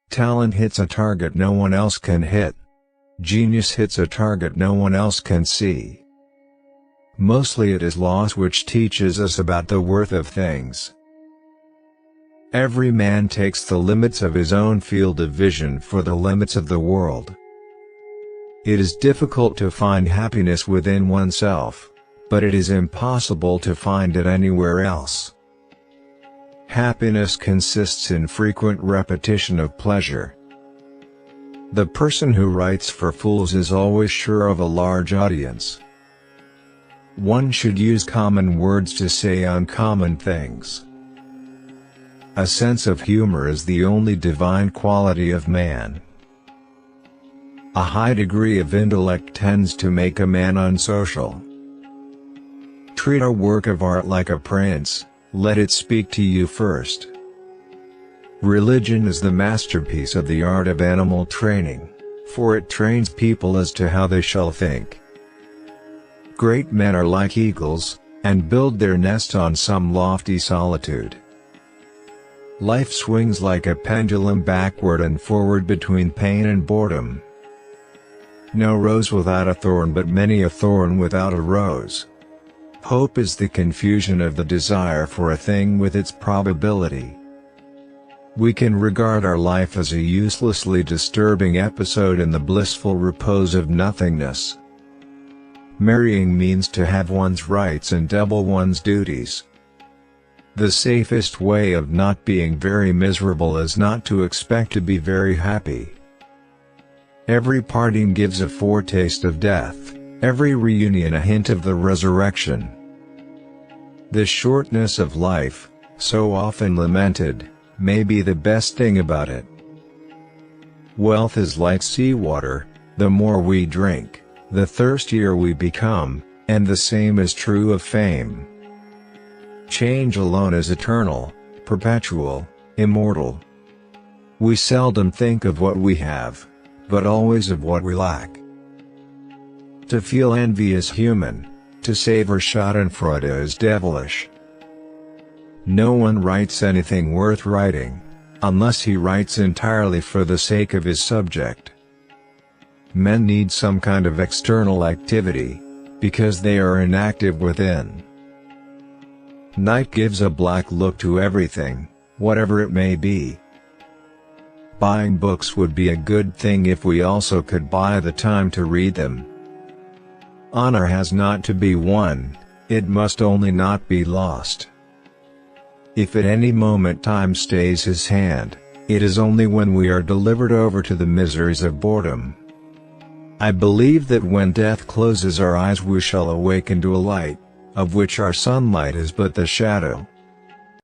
Talent hits a target no one else can hit. Genius hits a target no one else can see. Mostly it is loss which teaches us about the worth of things. Every man takes the limits of his own field of vision for the limits of the world. It is difficult to find happiness within oneself, but it is impossible to find it anywhere else. Happiness consists in frequent repetition of pleasure. The person who writes for fools is always sure of a large audience. One should use common words to say uncommon things. A sense of humor is the only divine quality of man. A high degree of intellect tends to make a man unsocial. Treat a work of art like a prince, let it speak to you first. Religion is the masterpiece of the art of animal training, for it trains people as to how they shall think. Great men are like eagles, and build their nest on some lofty solitude. Life swings like a pendulum backward and forward between pain and boredom. No rose without a thorn, but many a thorn without a rose. Hope is the confusion of the desire for a thing with its probability. We can regard our life as a uselessly disturbing episode in the blissful repose of nothingness. Marrying means to have one's rights and double one's duties. The safest way of not being very miserable is not to expect to be very happy. Every parting gives a foretaste of death, every reunion a hint of the resurrection. The shortness of life, so often lamented, may be the best thing about it. Wealth is like seawater, the more we drink, the thirstier we become, and the same is true of fame. Change alone is eternal, perpetual, immortal. We seldom think of what we have, but always of what we lack. To feel envy is human, to savor schadenfreude is devilish. No one writes anything worth writing, unless he writes entirely for the sake of his subject. Men need some kind of external activity, because they are inactive within. Night gives a black look to everything, whatever it may be. Buying books would be a good thing if we also could buy the time to read them. Honor has not to be won, it must only not be lost. If at any moment time stays his hand, it is only when we are delivered over to the miseries of boredom. I believe that when death closes our eyes we shall awaken to a light, of which our sunlight is but the shadow.